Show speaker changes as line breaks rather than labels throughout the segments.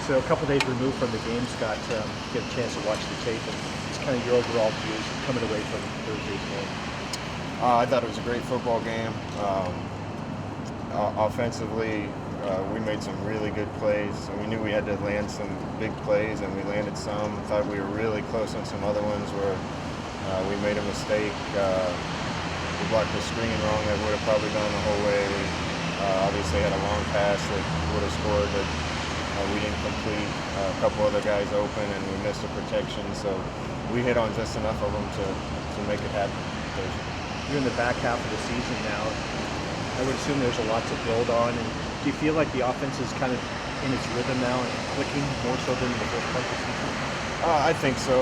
So a couple days removed from the game, Scott, get a chance to watch the tape, and it's kind of your overall views coming away from Thursday's game.
I thought it was a great football game. Offensively, we made some really good plays. So we knew we had to land some big plays, and we landed some. Thought we were really close on some other ones where we made a mistake. We blocked the screen wrong that would have probably gone the whole way. We obviously had a long pass that would have scored that we didn't complete. A couple other guys open, and we missed a protection. So we hit on just enough of them to make it happen.
You're in the back half of the season now. I would assume there's a lot to build on. And do you feel like the offense is kind of in its rhythm now and clicking more so than the first part of the season?
I think so.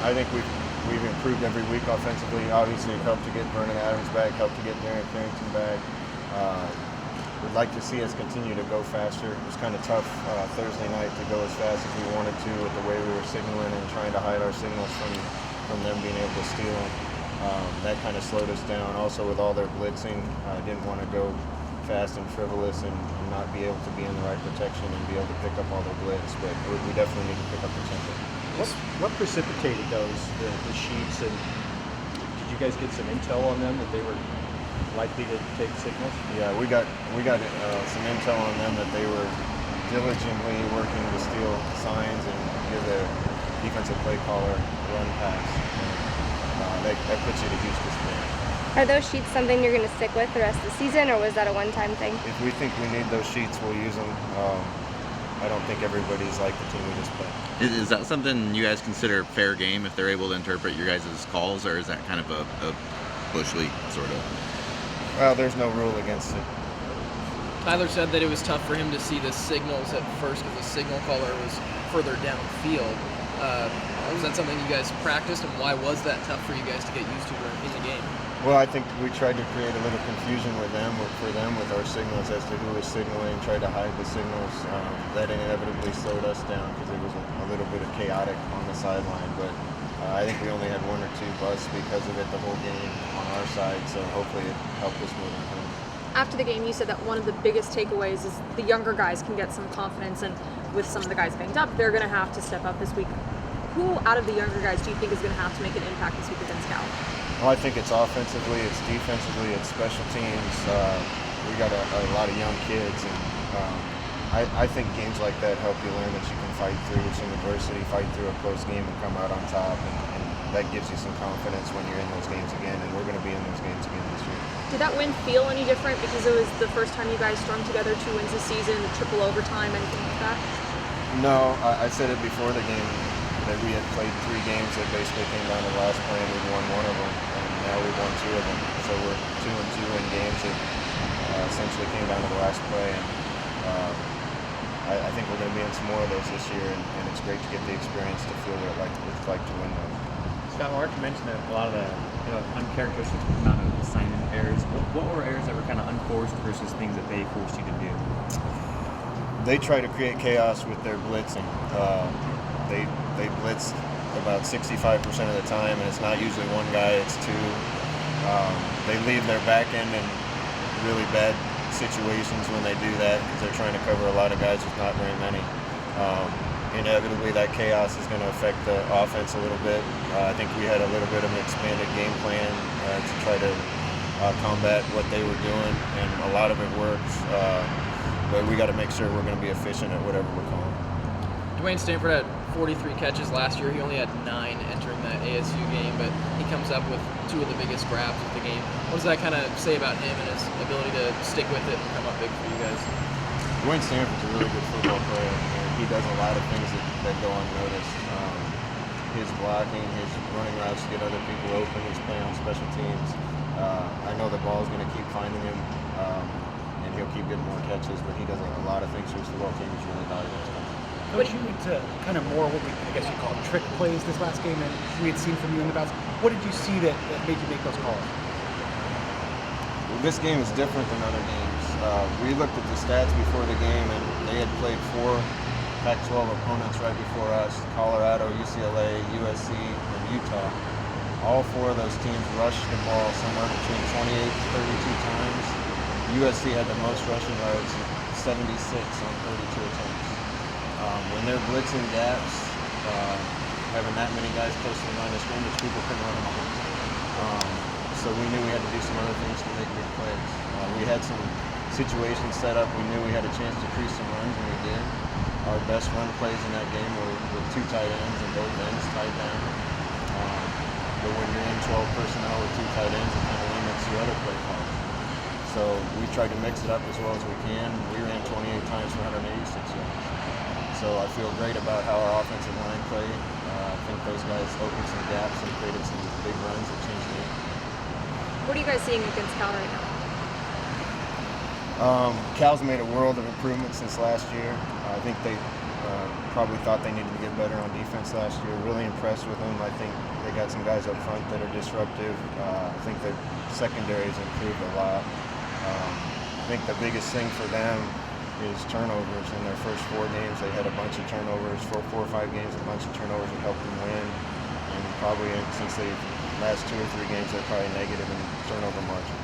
I think we've improved every week offensively. Obviously, it helped to get Vernon Adams back, helped to get Darren Carrington back. We'd like to see us continue to go faster. It was kind of tough Thursday night to go as fast as we wanted to with the way we were signaling and trying to hide our signals from them being able to steal them. That kind of slowed us down. Also, with all their blitzing, I didn't want to go fast and frivolous and not be able to be in the right protection and be able to pick up all their blitz. But we definitely need to pick up the tempo.
What precipitated those, the sheets, and did you guys get some intel on them that they were likely to take signals?
Yeah, we got some intel on them that they were diligently working to steal signs and give their defensive play caller run pass. That puts you to Houston spin.
Are those sheets something you're going to stick with the rest of the season, or was that a one-time thing?
If we think we need those sheets, we'll use them. I don't think everybody's like the team we just played.
Is that something you guys consider fair game if they're able to interpret your guys' calls, or is that kind of a bush league sort of?
Well, there's no rule against it.
Tyler said that it was tough for him to see the signals at first because the signal caller was further downfield. Was that something you guys practiced, and why was that tough for you guys to get used to in the game?
Well, I think we tried to create a little confusion with them with our signals as to who was signaling, tried to hide the signals. That inevitably slowed us down because it was a little bit of chaotic on the sideline. But I think we only had one or two busts because of it the whole game on our side, so hopefully it helped us moving forward.
After the game, you said that one of the biggest takeaways is the younger guys can get some confidence, and with some of the guys banged up, they're going to have to step up this week. Who out of the younger guys do you think is going to have to make an impact this week against Cal?
Well, I think it's offensively, it's defensively, it's special teams. We got a lot of young kids, and I think games like that help you learn that you can fight through some adversity, fight through a close game, and come out on top. And that gives you some confidence when you're in those games again, and we're going to be in those games again this year.
Did that win feel any different because it was the first time you guys strung together 2 wins this season, the triple overtime, anything like that?
No, I said it before the game that we had played 3 games that basically came down to the last play, and we won 1 of them, and now we won 2 of them. So we're 2-2 in games that essentially came down to the last play, and I think we're going to be in some more of those this year, and it's great to get the experience to feel what it's like to win those.
Scott, Mark mentioned that a lot of the uncharacteristic amount of assignment errors. What were errors that were kind of unforced versus things that they forced you to do?
They try to create chaos with their blitzing. They blitz about 65% of the time, and it's not usually one guy, it's 2. They leave their back end in really bad situations when they do that because they're trying to cover a lot of guys with not very many. Inevitably, that chaos is going to affect the offense a little bit. I think we had a little bit of an expanded game plan to try to combat what they were doing, and a lot of it works. But we got to make sure we're going to be efficient at whatever we're calling.
Dwayne Stanford had 43 catches last year. He only had 9 entering that ASU game, but he comes up with 2 of the biggest grabs of the game. What does that kind of say about him and his ability to stick with it and come up big for you guys?
Dwayne Stanford's a really good football player, and he does a lot of things that go unnoticed. His blocking, his running routes to get other people open, his play on special teams. I know the ball's going to keep finding him, and he'll keep getting more catches, but he does a lot of things for his football team. He's really valuable.
Coach, you went to kind of more what I guess you call trick plays this last game than we had seen from you in the past. What did you see that made you make those calls?
Well, this game is different than other games. We looked at the stats before the game, and they had played 4 Pac-12 opponents right before us: Colorado, UCLA, USC, and Utah. All 4 of those teams rushed the ball somewhere between 28 to 32 times. USC had the most rushing yards, 76 on 32 attempts. When they're blitzing gaps, having that many guys close to the line of scrimmage, people can run them off. So we knew we had to do some other things to make big plays. We had some situations set up. We knew we had a chance to crease some runs, and we did. Our best run plays in that game were with 2 tight ends and both ends tied down. But when you're in 12 personnel with 2 tight ends, it kind of limits your other play calls. So we tried to mix it up as well as we can. We ran 28 times for 186 yards. So I feel great about how our offensive line played. I think those guys opened some gaps and created some big runs that changed the game.
What are you guys seeing against Cal right now?
Cal's made a world of improvement since last year. I think they probably thought they needed to get better on defense last year. Really impressed with them. I think they got some guys up front that are disruptive. I think their secondary's improved a lot. I think the biggest thing for them is turnovers. In their first 4 games, they had a bunch of turnovers. For 4 or 5 games, a bunch of turnovers that helped them win. And probably since the last 2 or 3 games, they're probably negative in turnover margin.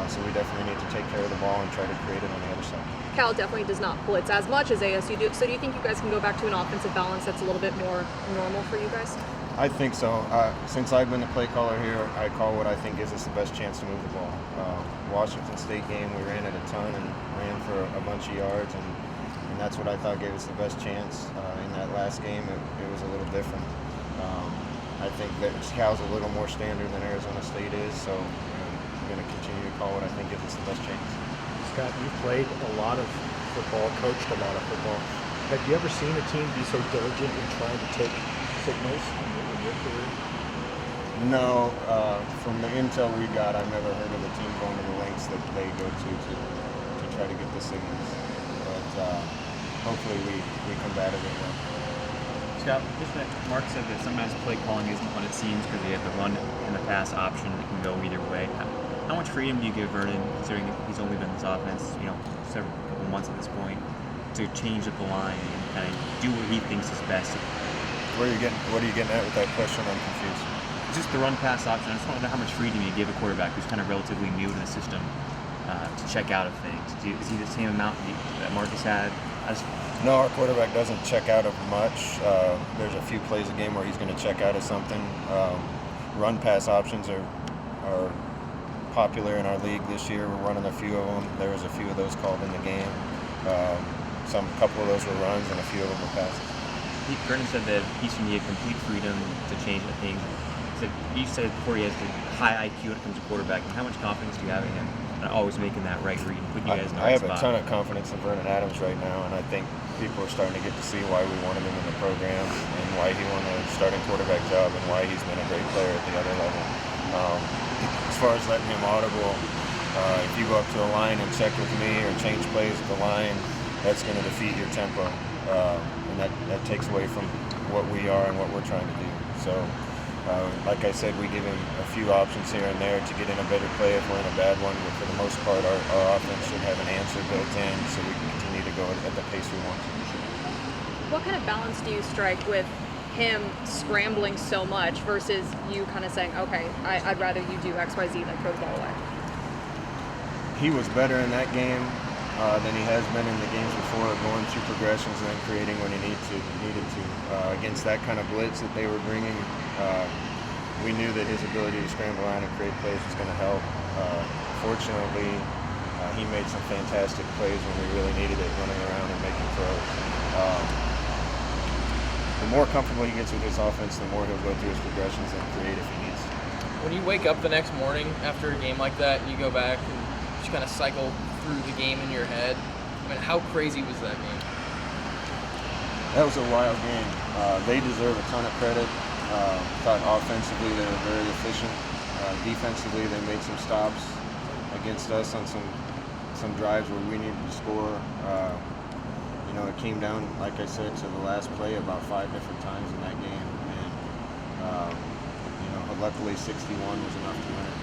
So we definitely need to take care of the ball and try to create it on the other side.
Cal definitely does not blitz as much as ASU do. So do you think you guys can go back to an offensive balance that's a little bit more normal for you guys?
I think so. Since I've been the play caller here, I call what I think gives us the best chance to move the ball. Washington State game, we ran it a ton and ran for a bunch of yards, and that's what I thought gave us the best chance. In that last game, it was a little different. I think that Cal's a little more standard than Arizona State is, so I'm going to continue to call what I think gives us the best chance.
Scott, you've played a lot of football, coached a lot of football. Have you ever seen a team be so diligent in trying to take signals in your career?
No, from the intel we got, I've never heard of a team going to the lengths that they go to try to get the signals. But hopefully we combat it well.
Scott, just that Mark said that sometimes play calling isn't what it seems because you have the run and the pass option that can go either way. How much freedom do you give Vernon, considering that he's only been in this offense, several couple months at this point, to change up the line and kind of do what he thinks is best?
What are you getting at with that question? I'm confused.
Just the run pass option. I just want to know how much freedom you give a quarterback who's kind of relatively new to the system to check out of things. Is he the same amount that Marcus had?
No, our quarterback doesn't check out of much. There's a few plays a game where he's going to check out of something. Run pass options are popular in our league this year. We're running a few of them. There was a few of those called in the game. A couple of those were runs and a few of them were passes.
Vernon said that he should need complete freedom to change the things. You said before he has the high IQ when it comes to quarterback. How much confidence do you have in him? Always making that right read and putting you guys in the
I
right
have
spot.
a ton of confidence in Vernon Adams right now, and I think people are starting to get to see why we wanted him in the program and why he won a starting quarterback job and why he's been a great player at the other level. As far as letting him audible, if you go up to the line and check with me or change plays at the line, that's going to defeat your tempo, and that takes away from what we are and what we're trying to do. So. Like I said, we give him a few options here and there to get in a better play if we're in a bad one, but for the most part, our offense should have an answer built in so we can continue to go at the pace we want to.
What kind of balance do you strike with him scrambling so much versus you kind of saying, okay, I'd rather you do X, Y, Z than throw the ball away?
He was better in that game than he has been in the games before, going through progressions and then creating when he needed to. Against that kind of blitz that they were bringing, we knew that his ability to scramble around and create plays was going to help. Fortunately, he made some fantastic plays when we really needed it, running around and making throws. The more comfortable he gets with his offense, the more he'll go through his progressions and create if he needs to.
When you wake up the next morning after a game like that and you go back and just kind of cycle through the game in your head, I mean, how crazy was that game?
That was a wild game. They deserve a ton of credit. Thought offensively they were very efficient. Defensively they made some stops against us on some drives where we needed to score. It came down, like I said, to the last play about 5 different times in that game. And luckily 61 was enough to win it.